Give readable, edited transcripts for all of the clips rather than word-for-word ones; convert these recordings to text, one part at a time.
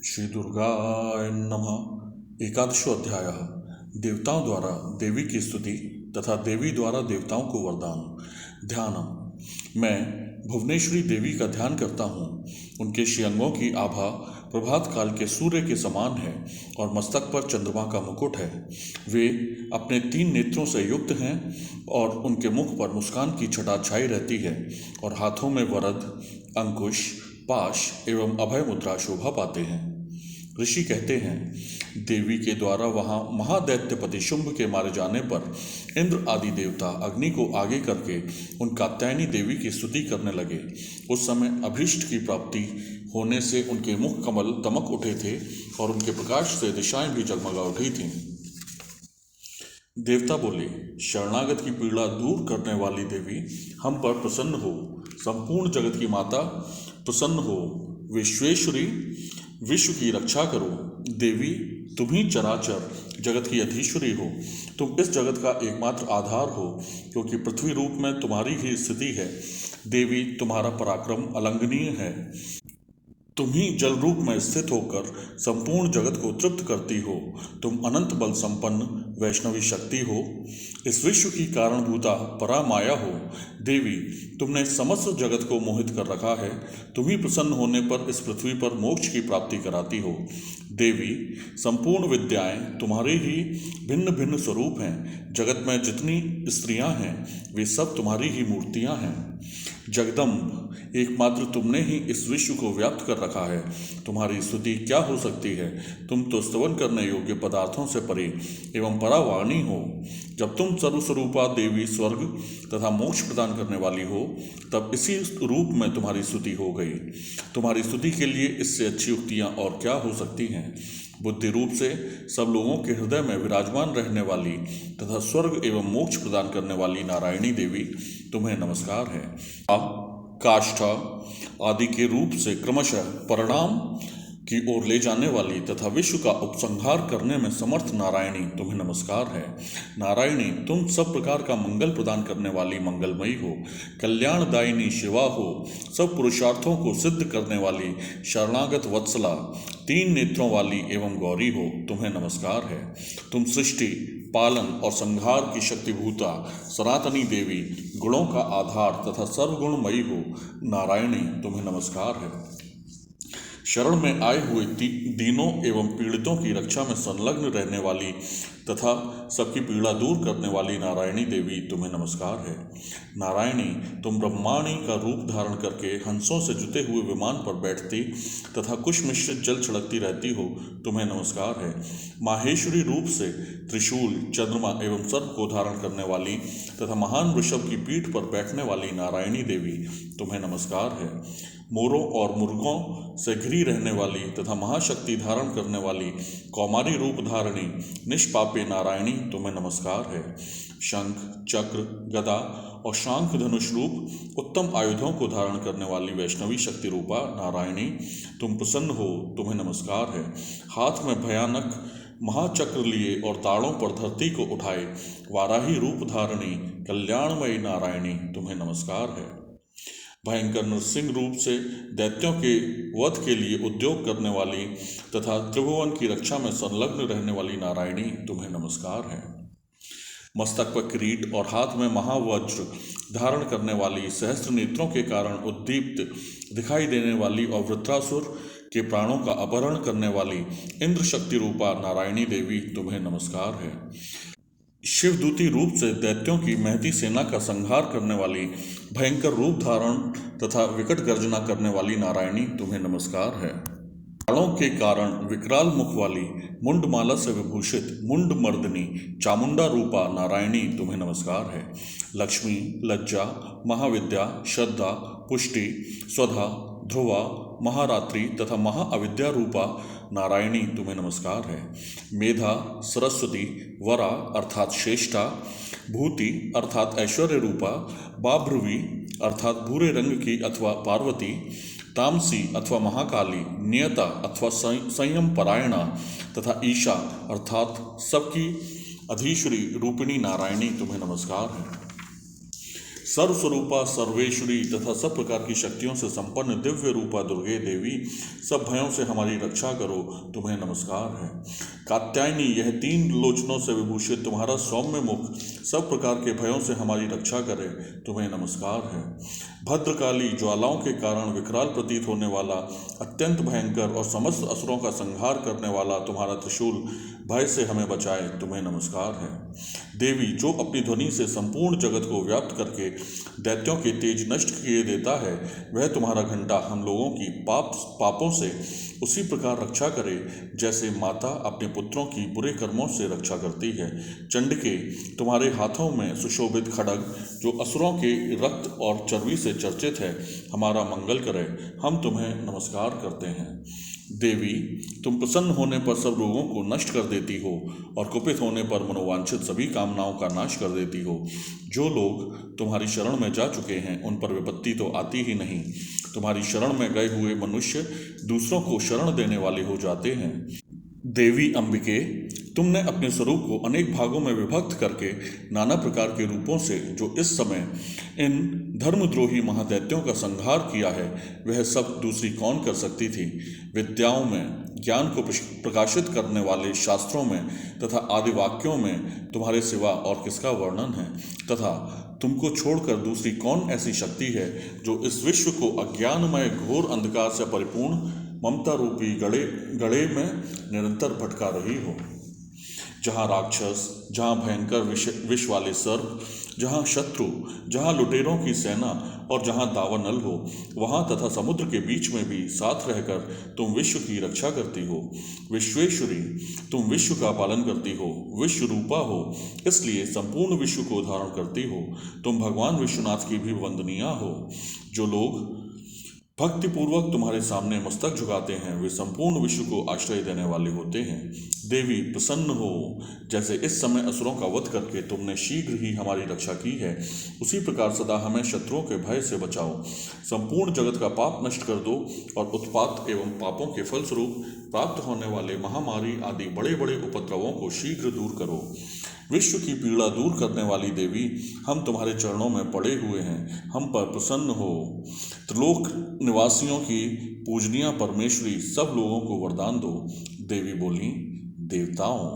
श्री दुर्गाय नमः। एकादशो अध्याय। देवताओं द्वारा देवी की स्तुति तथा देवी द्वारा देवताओं को वरदान। ध्यानम। मैं भुवनेश्वरी देवी का ध्यान करता हूँ। उनके श्रीअंगों की आभा प्रभात काल के सूर्य के समान है और मस्तक पर चंद्रमा का मुकुट है। वे अपने 3 नेत्रों से युक्त हैं और उनके मुख पर मुस्कान की छटा छाई रहती है और हाथों में वरद, अंकुश, पाश एवं अभय मुद्रा शोभा पाते हैं। ऋषि कहते हैं, देवी के द्वारा वहां महादैत्यपति शुंभ के मारे जाने पर इंद्र आदि देवता अग्नि को आगे करके उन कात्यायनी देवी की स्तुति करने लगे। उस समय अभीष्ट की प्राप्ति होने से उनके मुख कमल दमक उठे थे और उनके प्रकाश से दिशाएं भी जगमगा उठी थीं। देवता बोले, शरणागत की पीड़ा दूर करने वाली देवी, हम पर प्रसन्न हो। संपूर्ण जगत की माता प्रसन्न हो। विश्वेश्वरी, विश्व की रक्षा करो। देवी, तुम ही चराचर जगत की अधीश्वरी हो। तुम इस जगत का एकमात्र आधार हो, क्योंकि पृथ्वी रूप में तुम्हारी ही स्थिति है। देवी, तुम्हारा पराक्रम अलंघनीय है। तुम ही जल रूप में स्थित होकर संपूर्ण जगत को तृप्त करती हो। तुम अनंत बल संपन्न वैष्णवी शक्ति हो। इस विश्व की कारणभूता परा माया हो। देवी, तुमने समस्त जगत को मोहित कर रखा है। तुम ही प्रसन्न होने पर इस पृथ्वी पर मोक्ष की प्राप्ति कराती हो। देवी, संपूर्ण विद्याएं तुम्हारे ही भिन्न भिन्न स्वरूप हैं। जगत में जितनी स्त्रियां हैं वे सब तुम्हारी ही मूर्तियां हैं। जगदम्ब, एकमात्र तुमने ही इस विश्व को व्याप्त कर रखा है। तुम्हारी स्तुति क्या हो सकती है। तुम तो स्तवन करने योग्य पदार्थों से परे एवं परावाणी हो। जब तुम सर्वस्वरूपा देवी स्वर्ग तथा मोक्ष प्रदान करने वाली हो, तब इसी रूप में तुम्हारी स्तुति हो गई। तुम्हारी स्तुति के लिए इससे अच्छी उक्तियां और क्या हो सकती हैं। बुद्धि रूप से सब लोगों के हृदय में विराजमान रहने वाली तथा स्वर्ग एवं मोक्ष प्रदान करने वाली नारायणी देवी, तुम्हें नमस्कार है। काष्ठा आदि के रूप से क्रमशः परिणाम की ओर ले जाने वाली तथा विश्व का उपसंहार करने में समर्थ नारायणी, तुम्हें नमस्कार है। नारायणी, तुम सब प्रकार का मंगल प्रदान करने वाली मंगलमयी हो। कल्याणदायिनी शिवा हो। सब पुरुषार्थों को सिद्ध करने वाली शरणागत वत्सला, 3 नेत्रों वाली एवं गौरी हो, तुम्हें नमस्कार है। तुम सृष्टि, पालन और संहार की शक्तिभूता सनातनी देवी, गुणों का आधार तथा सर्वगुणमयी हो। नारायणी, तुम्हें नमस्कार है। शरण में आए हुए दीनों एवं पीड़ितों की रक्षा में संलग्न रहने वाली तथा सबकी पीड़ा दूर करने वाली नारायणी देवी, तुम्हें नमस्कार है। नारायणी, तुम ब्रह्माणी का रूप धारण करके हंसों से जुते हुए विमान पर बैठती तथा कुश मिश्रित जल छिड़कती रहती हो, तुम्हें नमस्कार है। माहेश्वरी रूप से त्रिशूल, चंद्रमा एवं सर्प को धारण करने वाली तथा महान वृषभ की पीठ पर बैठने वाली नारायणी देवी, तुम्हें नमस्कार है। मोरों और मुर्गों से घिरी रहने वाली तथा महाशक्ति धारण करने वाली कौमारी रूप धारणी निष्पापे नारायणी, तुम्हें नमस्कार है। शंख, चक्र, गदा और शांख धनुष रूप उत्तम आयुधों को धारण करने वाली वैष्णवी शक्ति रूपा नारायणी, तुम प्रसन्न हो, तुम्हें नमस्कार है। हाथ में भयानक महाचक्र लिए और दाढ़ों पर धरती को उठाए वाराही रूप धारणी कल्याणमयी नारायणी, तुम्हें नमस्कार है। भयंकर नृसिंह रूप से दैत्यों के वध के लिए उद्योग करने वाली तथा त्रिभुवन की रक्षा में संलग्न रहने वाली नारायणी, तुम्हें नमस्कार है। मस्तक पर किरीट और हाथ में महावज्र धारण करने वाली, सहस्त्र नेत्रों के कारण उद्दीप्त दिखाई देने वाली और वृत्रासुर के प्राणों का अपहरण करने वाली इंद्र शक्ति रूपा नारायणी देवी, तुम्हें नमस्कार है। शिवदूती रूप से दैत्यों की महती सेना का संहार करने वाली, भयंकर रूप धारण तथा विकट गर्जना करने वाली नारायणी, तुम्हें नमस्कार है। बाणों के कारण विकराल मुख वाली, मुंडमाला से विभूषित मुंड मर्दनी चामुंडा रूपा नारायणी, तुम्हें नमस्कार है। लक्ष्मी, लज्जा, महाविद्या, श्रद्धा, पुष्टि, स्वधा, ध्रुवा, महारात्रि तथा महाअविद्या रूपा नारायणी, तुम्हें नमस्कार है। मेधा, सरस्वती, वरा अर्थात श्रेष्ठा, भूति अर्थात ऐश्वर्य रूपा, बाभ्रुवी अर्थात भूरे रंग की अथवा पार्वती, तामसी अथवा महाकाली, नियता अथवा संयम परायणा तथा ईशा अर्थात सबकी अधीश्वरी रूपिणी नारायणी, तुम्हें नमस्कार है। सर्वस्वरूपा सर्वेश्वरी तथा सब प्रकार की शक्तियों से संपन्न दिव्य रूपा दुर्गे देवी, सब भयों से हमारी रक्षा करो, तुम्हें नमस्कार है। कात्यायनी, यह 3 लोचनों से विभूषित तुम्हारा सौम्य मुख सब प्रकार के भयों से हमारी रक्षा करे, तुम्हें नमस्कार है। भद्रकाली, ज्वालाओं के कारण विकराल प्रतीत होने वाला, अत्यंत भयंकर और समस्त असुरों का संहार करने वाला तुम्हारा त्रिशूल भय से हमें बचाए, तुम्हें नमस्कार है। देवी, जो अपनी ध्वनि से संपूर्ण जगत को व्याप्त करके दैत्यों के तेज नष्ट किए देता है, वह तुम्हारा घंटा हम लोगों की पापों से उसी प्रकार रक्षा करे जैसे माता अपने पुत्रों की बुरे कर्मों से रक्षा करती है। चंडिके, तुम्हारे हाथों में सुशोभित खड्ग जो असुरों के रक्त और चर्बी से चर्चित है, हमारा मंगल करे, हम तुम्हें नमस्कार करते हैं। देवी, तुम प्रसन्न होने पर सब रोगों को नष्ट कर देती हो और कुपित होने पर मनोवांछित सभी कामनाओं का नाश कर देती हो। जो लोग तुम्हारी शरण में जा चुके हैं उन पर विपत्ति तो आती ही नहीं। तुम्हारी शरण में गए हुए मनुष्य दूसरों को शरण देने वाले हो जाते हैं। देवी अंबिके, तुमने अपने स्वरूप को अनेक भागों में विभक्त करके नाना प्रकार के रूपों से जो इस समय इन धर्मद्रोही महादैत्यों का संहार किया है, वह सब दूसरी कौन कर सकती थी। विद्याओं में, ज्ञान को प्रकाशित करने वाले शास्त्रों में तथा आदि वाक्यों में तुम्हारे सिवा और किसका वर्णन है, तथा तुमको छोड़कर दूसरी कौन ऐसी शक्ति है जो इस विश्व को अज्ञानमय घोर अंधकार से परिपूर्ण ममता रूपी गड़े में निरंतर भटका रही हो। जहाँ राक्षस, जहाँ भयंकर विष वाले सर्प, जहाँ शत्रु, जहाँ लुटेरों की सेना और जहाँ दावानल हो, वहाँ तथा समुद्र के बीच में भी साथ रहकर तुम विश्व की रक्षा करती हो। विश्वेश्वरी, तुम विश्व का पालन करती हो, विश्व रूपा हो, इसलिए संपूर्ण विश्व को धारण करती हो। तुम भगवान विश्वनाथ की भी वंदनीय हो। जो लोग भक्तिपूर्वक तुम्हारे सामने मस्तक झुकाते हैं, वे संपूर्ण विश्व को आश्रय देने वाले होते हैं। देवी, प्रसन्न हो, जैसे इस समय असुरों का वध करके तुमने शीघ्र ही हमारी रक्षा की है, उसी प्रकार सदा हमें शत्रुओं के भय से बचाओ। संपूर्ण जगत का पाप नष्ट कर दो और उत्पात एवं पापों के फलस्वरूप प्राप्त होने वाले महामारी आदि बड़े बड़े उपद्रवों को शीघ्र दूर करो। विश्व की पीड़ा दूर करने वाली देवी, हम तुम्हारे चरणों में पड़े हुए हैं, हम पर प्रसन्न हो। त्रिलोक निवासियों की पूजनीय परमेश्वरी, सब लोगों को वरदान दो। देवी बोली, देवताओं,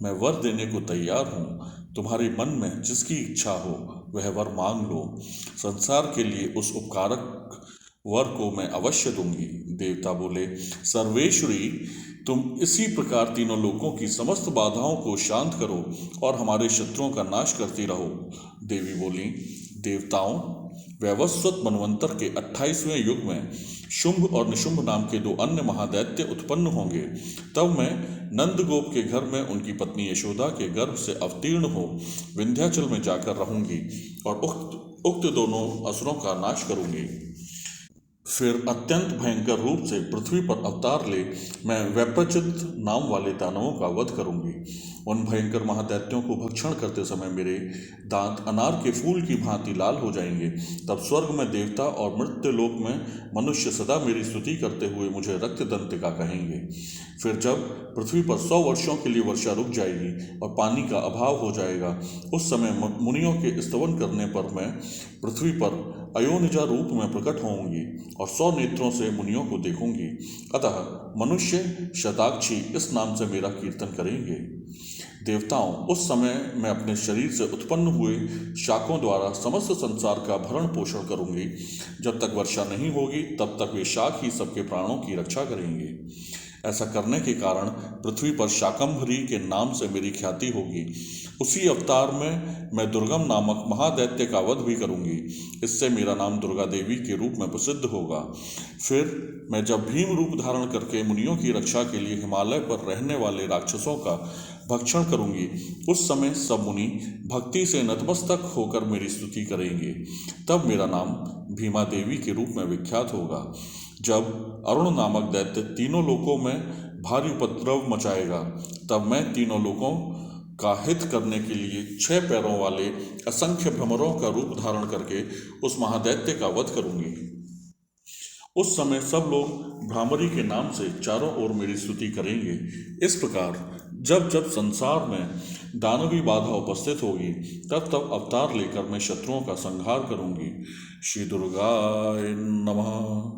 मैं वर देने को तैयार हूँ। तुम्हारे मन में जिसकी इच्छा हो वह वर मांग लो। संसार के लिए उस उपकारक वर को मैं अवश्य दूंगी। देवता बोले, सर्वेश्वरी, तुम इसी प्रकार तीनों लोकों की समस्त बाधाओं को शांत करो और हमारे शत्रुओं का नाश करती रहो। देवी बोली, देवताओं, वैवस्वत मनवंतर के 28वें युग में शुंभ और निशुंभ नाम के 2 अन्य महादैत्य उत्पन्न होंगे। तब मैं नंदगोप के घर में उनकी पत्नी यशोदा के गर्भ से अवतीर्ण हो विंध्याचल में जाकर रहूंगी और उक्त दोनों असुरों का नाश करूंगी। फिर अत्यंत भयंकर रूप से पृथ्वी पर अवतार ले मैं वैप्रचित नाम वाले दानवों का वध करूंगी। उन भयंकर महादैत्यों को भक्षण करते समय मेरे दांत अनार के फूल की भांति लाल हो जाएंगे। तब स्वर्ग में देवता और मृत्यु लोक में मनुष्य सदा मेरी स्तुति करते हुए मुझे रक्त दंतिका कहेंगे। फिर जब पृथ्वी पर 100 वर्षों के लिए वर्षा रुक जाएगी और पानी का अभाव हो जाएगा, उस समय मुनियों के स्तवन करने पर मैं पृथ्वी पर अयोनिजा रूप में प्रकट होंगी और 100 नेत्रों से मुनियों को देखूंगी। अतः मनुष्य शताक्षी इस नाम से मेरा कीर्तन करेंगे। देवताओं, उस समय मैं अपने शरीर से उत्पन्न हुए शाकों द्वारा समस्त संसार का भरण पोषण करूंगी। जब तक वर्षा नहीं होगी तब तक वे शाक ही सबके प्राणों की रक्षा करेंगे। ऐसा करने के कारण पृथ्वी पर शाकंभरी के नाम से मेरी ख्याति होगी। उसी अवतार में मैं दुर्गम नामक महादैत्य का वध भी करूंगी। इससे मेरा नाम दुर्गा देवी के रूप में प्रसिद्ध होगा। फिर मैं जब भीम रूप धारण करके मुनियों की रक्षा के लिए हिमालय पर रहने वाले राक्षसों का भक्षण करूंगी, उस समय सब मुनि भक्ति से नतमस्तक होकर मेरी स्तुति करेंगे। तब मेरा नाम भीमा देवी के रूप में विख्यात होगा। जब अरुण नामक दैत्य तीनों लोकों में भारी उपद्रव मचाएगा, तब मैं तीनों लोकों का हित करने के लिए 6 पैरों वाले असंख्य भ्रमरों का रूप धारण करके उस महादैत्य का वध करूंगी। उस समय सब लोग भ्रामरी के नाम से चारों ओर मेरी स्तुति करेंगे। इस प्रकार जब जब संसार में दानवी बाधा उपस्थित होगी तब तब अवतार लेकर मैं शत्रुओं का संहार करूंगी। श्री दुर्गाय नमः।